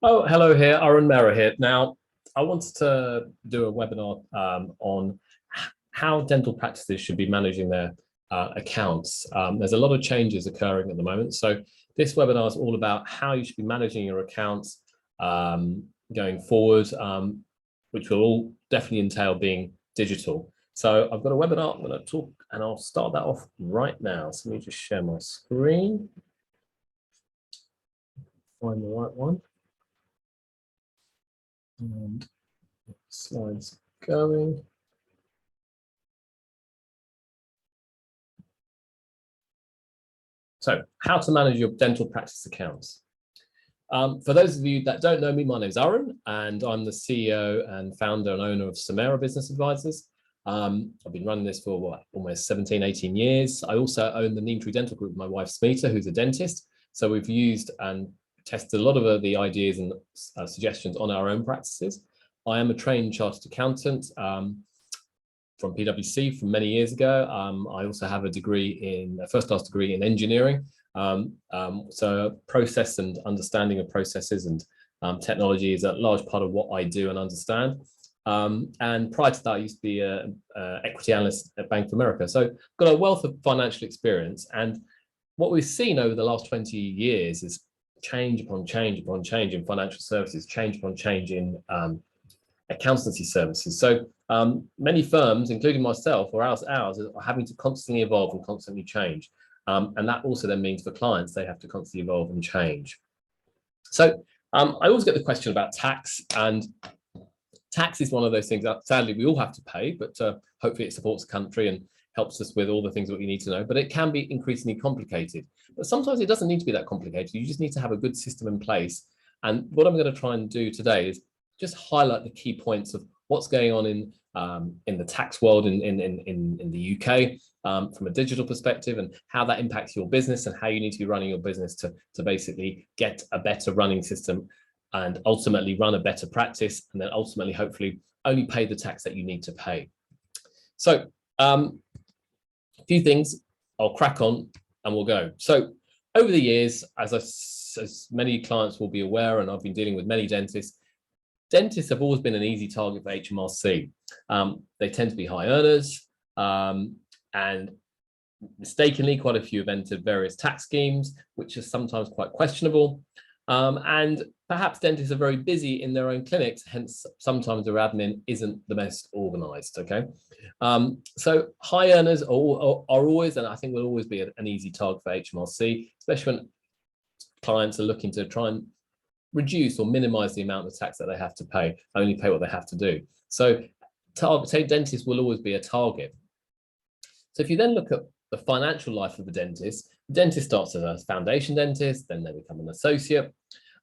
Oh, hello here, Arun here. Now, I wanted to do a webinar on how dental practices should be managing their accounts. There's a lot of changes occurring at the moment. So this webinar is all about how you should be managing your accounts going forward, which will all definitely entail being digital. So I've got a webinar I'm going to talk, and I'll start that off right now. So let me just share my screen, find the right one. And slides going. So, how to manage your dental practice accounts. For those of you that don't know me, my name is Arun, and I'm the CEO and founder and owner of Samara Business Advisors. I've been running this for almost 17, 18 years. I also own the Neem Tree Dental Group with my wife, Smita, who's a dentist. So we've used and tested a lot of the ideas and suggestions on our own practices. I am a trained chartered accountant from PwC from many years ago. I also have a first-class degree in engineering. So process and understanding of processes and technology is a large part of what I do and understand. And prior to that, I used to be an equity analyst at Bank of America. So I've got a wealth of financial experience. And what we've seen over the last 20 years is change upon change upon change in financial services, change upon change in accountancy services. So many firms, including myself or ours, are having to constantly evolve and constantly change. And that also then means for clients, they have to constantly evolve and change. So I always get the question about tax, and tax is one of those things that sadly we all have to pay, but hopefully it supports the country and helps us with all the things that we need to know, but it can be increasingly complicated. But sometimes it doesn't need to be that complicated. You just need to have a good system in place. And what I'm going to try and do today is just highlight the key points of what's going on in the tax world in the UK from a digital perspective, and how that impacts your business and how you need to be running your business to basically get a better running system and ultimately run a better practice, and then ultimately, hopefully, only pay the tax that you need to pay. So a few things, I'll crack on and we'll go. So over the years, as many clients will be aware, and I've been dealing with many dentists have always been an easy target for HMRC. They tend to be high earners, and mistakenly, quite a few have entered various tax schemes, which are sometimes quite questionable. And perhaps dentists are very busy in their own clinics, hence sometimes their admin isn't the most organized, okay? So high earners are always, and I think will always be an easy target for HMRC, especially when clients are looking to try and reduce or minimize the amount of tax that they have to pay, only pay what they have to do. So dentists will always be a target. So if you then look at the financial life of the dentist starts as a foundation dentist, then they become an associate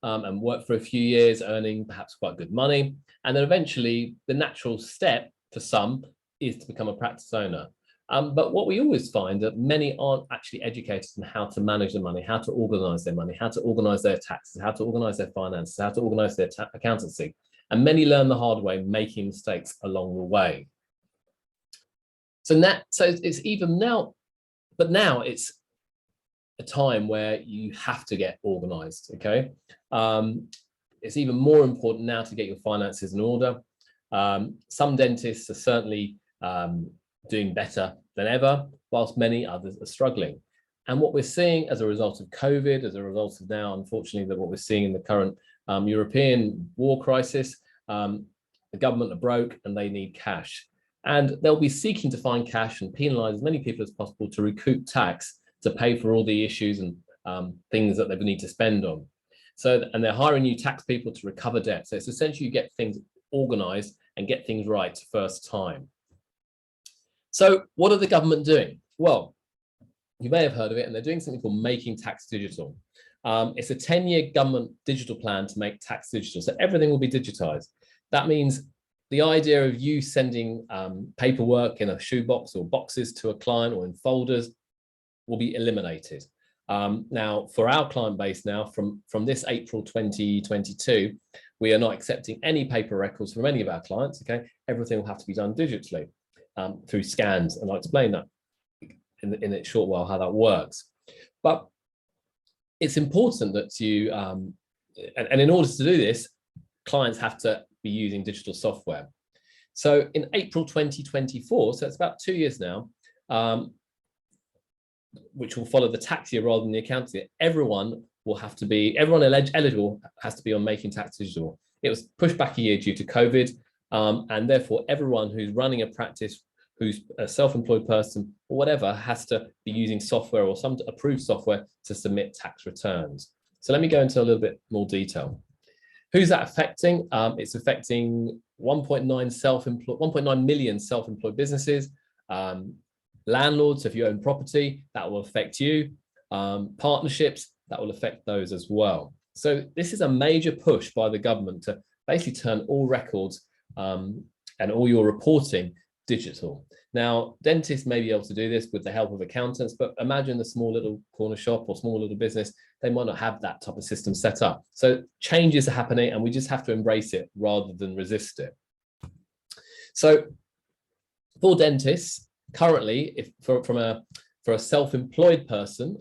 and work for a few years, earning perhaps quite good money. And then eventually the natural step for some is to become a practice owner. But what we always find that many aren't actually educated in how to manage their money, how to organize their money, how to organize their taxes, how to organize their finances, how to organize their accountancy. And many learn the hard way, making mistakes along the way. So it's even now, but now it's a time where you have to get organized, okay? It's even more important now to get your finances in order. Some dentists are certainly doing better than ever, whilst many others are struggling. And what we're seeing as a result of COVID, as a result of now, unfortunately, that what we're seeing in the current European war crisis, the government are broke and they need cash. And they'll be seeking to find cash and penalize as many people as possible to recoup tax to pay for all the issues and things that they need to spend on. So, and they're hiring new tax people to recover debt. So it's essentially you get things organized and get things right first time. So what are the government doing? Well, you may have heard of it, and they're doing something called Making Tax Digital. It's a 10-year government digital plan to make tax digital. So everything will be digitized. That means the idea of you sending paperwork in a shoebox or boxes to a client or in folders will be eliminated. Now, for our client base now, from this April 2022, we are not accepting any paper records from any of our clients, okay? Everything will have to be done digitally through scans, and I'll explain that in a short while how that works. But it's important that you and in order to do this, clients have to be using digital software. So in April 2024, so it's about 2 years now, which will follow the tax year rather than the accounting year, everyone eligible has to be on Making Tax Digital. It was pushed back a year due to COVID, and therefore everyone who's running a practice, who's a self-employed person or whatever, has to be using software or some approved software to submit tax returns. So let me go into a little bit more detail. Who's that affecting? It's affecting 1.9 million self-employed businesses, landlords, if you own property, that will affect you, partnerships, that will affect those as well. So this is a major push by the government to basically turn all records and all your reporting digital. Now, dentists may be able to do this with the help of accountants, but imagine the small little corner shop or small little business, they might not have that type of system set up. So changes are happening and we just have to embrace it rather than resist it. So for dentists, currently, for a self-employed person,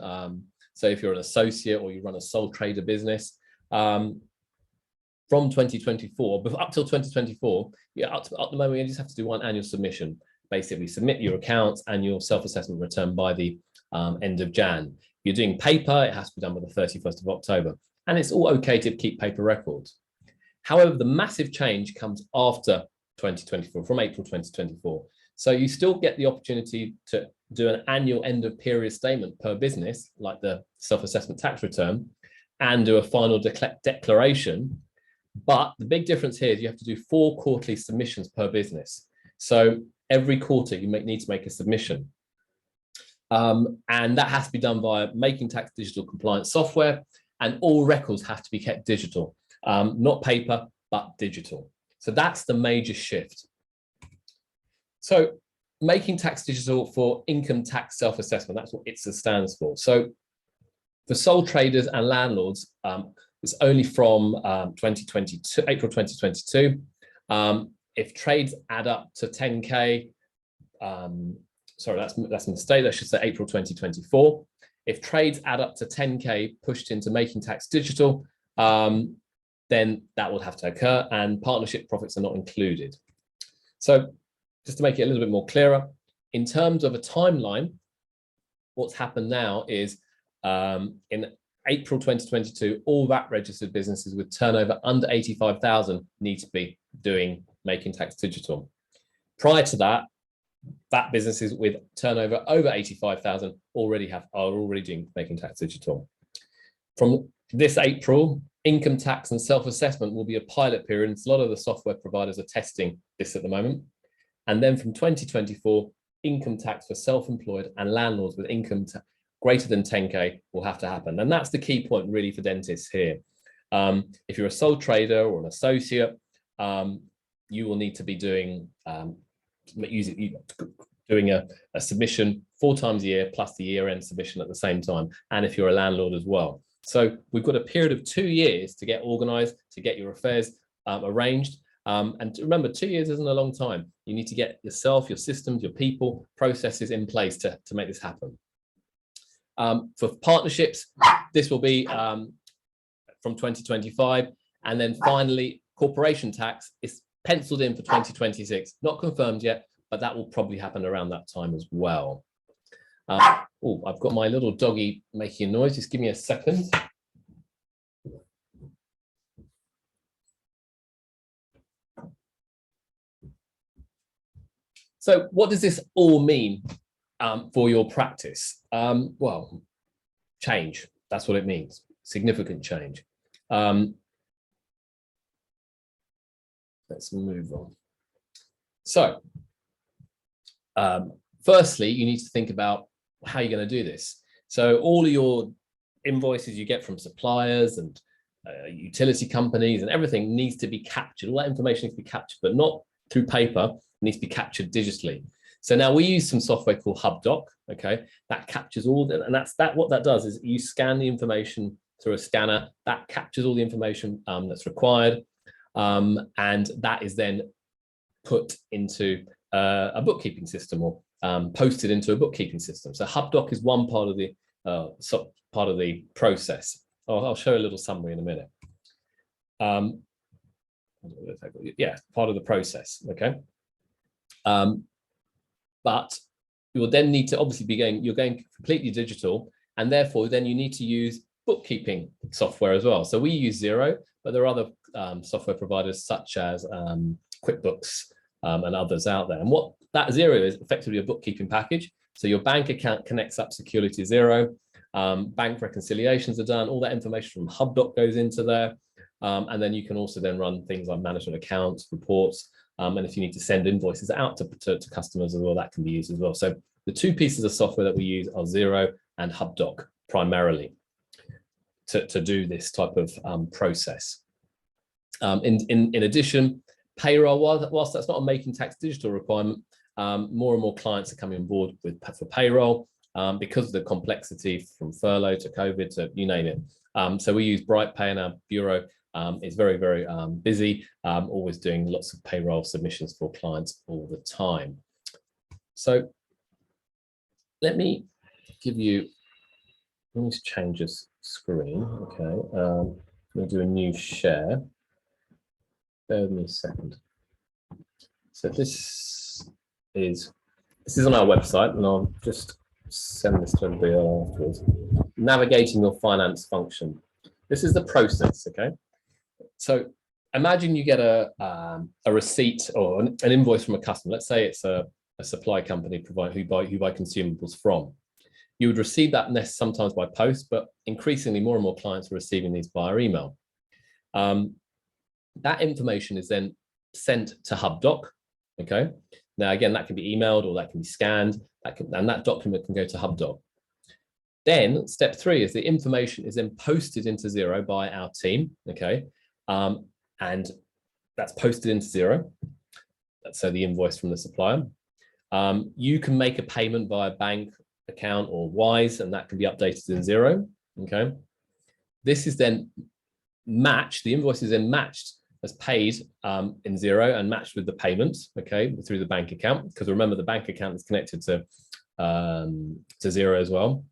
so if you're an associate or you run a sole trader business, from 2024, but up till 2024, up to the moment, you just have to do one annual submission. Basically, submit your accounts and your self-assessment return by the end of Jan. If you're doing paper, it has to be done by the 31st of October. And it's all okay to keep paper records. However, the massive change comes after 2024, from April 2024. So you still get the opportunity to do an annual end of period statement per business, like the self-assessment tax return, and do a final declaration. But the big difference here is you have to do 4 quarterly submissions per business. So every quarter you need to make a submission. And that has to be done via Making Tax Digital compliance software, and all records have to be kept digital, not paper, but digital. So that's the major shift. So Making Tax Digital for income tax self-assessment, that's what ITSA stands for. So for sole traders and landlords, it's only from April 2022. If trades add up to 10K, sorry, that's a mistake, that should say April 2024. If trades add up to 10K pushed into Making Tax Digital, then that will have to occur, and partnership profits are not included. So just to make it a little bit more clearer, in terms of a timeline, what's happened now is in April 2022, all VAT registered businesses with turnover under 85,000 need to be doing Making Tax Digital. Prior to that, VAT businesses with turnover over 85,000 are already doing Making Tax Digital. From this April, income tax and self-assessment will be a pilot period, and a lot of the software providers are testing this at the moment. And then from 2024, income tax for self-employed and landlords with income greater than 10K will have to happen. And that's the key point really for dentists here. If you're a sole trader or an associate, you will need to be doing a submission 4 times a year plus the year-end submission at the same time, and if you're a landlord as well. So we've got a period of 2 years to get organized, to get your affairs arranged. And remember, 2 years isn't a long time. You need to get yourself, your systems, your people, processes in place to make this happen. For partnerships, this will be from 2025. And then finally, corporation tax is penciled in for 2026. Not confirmed yet, but that will probably happen around that time as well. Oh, I've got my little doggy making a noise. Just give me a second. So what does this all mean for your practice? Well, change. That's what it means. Significant change. Let's move on. So, firstly, you need to think about how you're going to do this. So all of your invoices you get from suppliers and utility companies and everything needs to be captured. All that information needs to be captured, but not through paper. It needs to be captured digitally. So now we use some software called HubDoc. Okay, that captures all that, and what that does is you scan the information through a scanner that captures all the information that's required, and that is then put into a bookkeeping system or posted into a bookkeeping system. So HubDoc is one part of the process. I'll show a little summary in a minute. Yeah, part of the process. Okay. But you will then need to obviously you're going completely digital, and therefore then you need to use bookkeeping software as well. So we use Xero, but there are other software providers such as QuickBooks and others out there. And what that Xero is effectively a bookkeeping package. So your bank account connects up securely to Xero. Bank reconciliations are done. All that information from Hubdoc goes into there. And then you can also then run things like management accounts, reports, and if you need to send invoices out to customers as well, that can be used as well. So the two pieces of software that we use are Xero and Hubdoc primarily to do this type of process. In addition, Payroll, whilst that's not a making tax digital requirement, more and more clients are coming on board for Payroll because of the complexity from furlough to COVID to you name it. So we use BrightPay in our bureau. It's very, very busy, always doing lots of payroll submissions for clients all the time. So let me give you, let me change this screen. Okay, I'm going to do a new share. Bear with me a second. So this is on our website, and I'll just send this to everybody afterwards. Navigating your finance function. This is the process, okay? So imagine you get a receipt or an invoice from a customer. Let's say it's a supply company who buy consumables from. You would receive that sometimes by post, but increasingly more and more clients are receiving these via email. That information is then sent to Hubdoc. Okay. Now again, that can be emailed or that can be scanned. And that document can go to Hubdoc. Then step 3 is the information is then posted into Xero by our team. Okay. And that's posted into Xero. So the invoice from the supplier. You can make a payment via bank account or Wise, and that can be updated in Xero. Okay. This is then matched. The invoice is then matched as paid in Xero and matched with the payments. Okay, through the bank account, because remember the bank account is connected to Xero as well.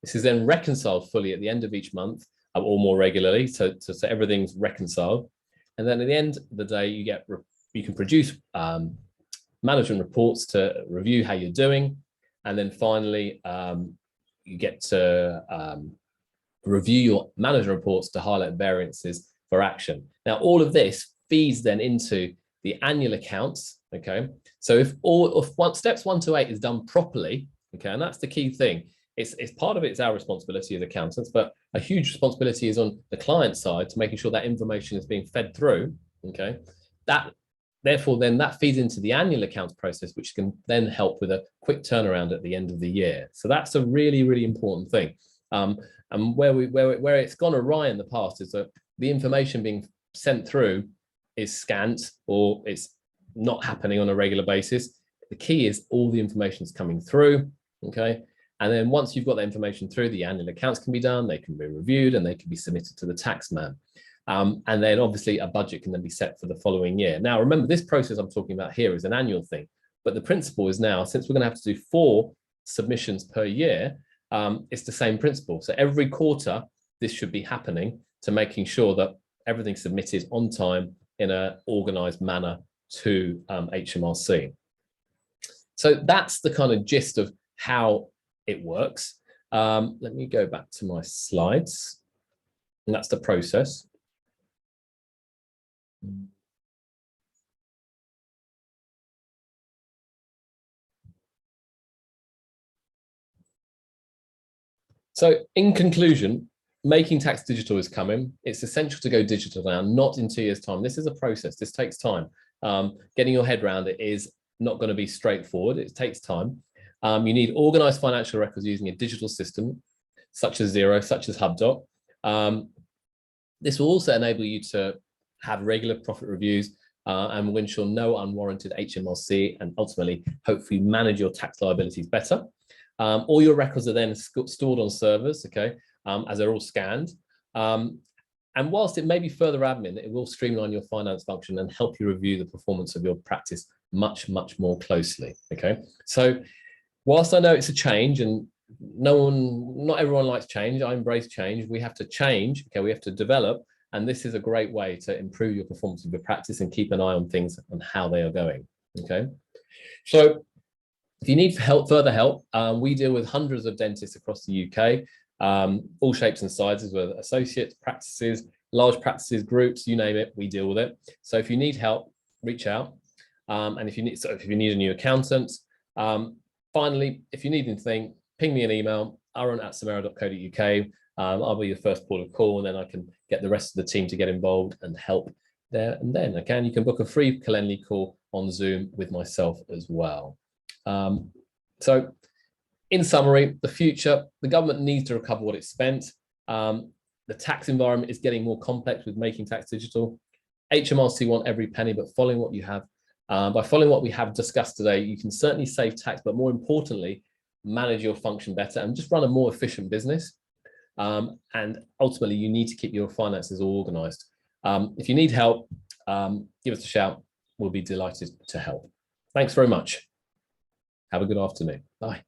This is then reconciled fully at the end of each month or more regularly, so everything's reconciled. And then at the end of the day, you can produce management reports to review how you're doing. And then finally, you get to review your management reports to highlight variances for action. Now, all of this feeds then into the annual accounts. Okay, so if steps 1 to 8 is done properly, okay, and that's the key thing. It's part of it's our responsibility as accountants, but a huge responsibility is on the client side to making sure that information is being fed through. Okay, therefore then that feeds into the annual accounts process, which can then help with a quick turnaround at the end of the year. So that's a really, really important thing. And where it's gone awry in the past is that the information being sent through is scant or it's not happening on a regular basis. The key is all the information is coming through. Okay. And then once you've got that information through, the annual accounts can be done, they can be reviewed, and they can be submitted to the tax man. And then obviously a budget can then be set for the following year. Now, remember, this process I'm talking about here is an annual thing, but the principle is now, since we're going to have to do 4 submissions per year, it's the same principle. So every quarter, this should be happening to making sure that everything's submitted on time in an organized manner to HMRC. So that's the kind of gist of how it works. Let me go back to my slides. And that's the process. So in conclusion, making tax digital is coming. It's essential to go digital now, not in 2 years' time. This is a process. This takes time. Getting your head around it is not going to be straightforward. It takes time. You need organized financial records using a digital system, such as Xero, such as Hubdoc. This will also enable you to have regular profit reviews and will ensure no unwarranted HMRC and ultimately, hopefully, manage your tax liabilities better. All your records are then stored on servers, okay, as they're all scanned. And whilst it may be further admin, it will streamline your finance function and help you review the performance of your practice much, much more closely, okay? So whilst I know it's a change and not everyone likes change, I embrace change. We have to change, okay, we have to develop, And this is a great way to improve your performance of your practice and keep an eye on things and how they are going. Okay. So if you need help, further help, we deal with hundreds of dentists across the UK, all shapes and sizes, whether associates, practices, large practices, groups, you name it, we deal with it. So if you need help, reach out. And if you need a new accountant, finally, if you need anything, ping me an email, arun@samera.co.uk. I'll be your first port of call, and then I can get the rest of the team to get involved and help there and then. Okay, you can book a free Calendly call on Zoom with myself as well. So in summary, the future, the government needs to recover what it's spent. The tax environment is getting more complex with making tax digital. HMRC want every penny, but following what you have, by following what we have discussed today, you can certainly save tax, but more importantly, manage your function better and just run a more efficient business. And ultimately, you need to keep your finances all organized. If you need help, give us a shout. We'll be delighted to help. Thanks very much. Have a good afternoon. Bye.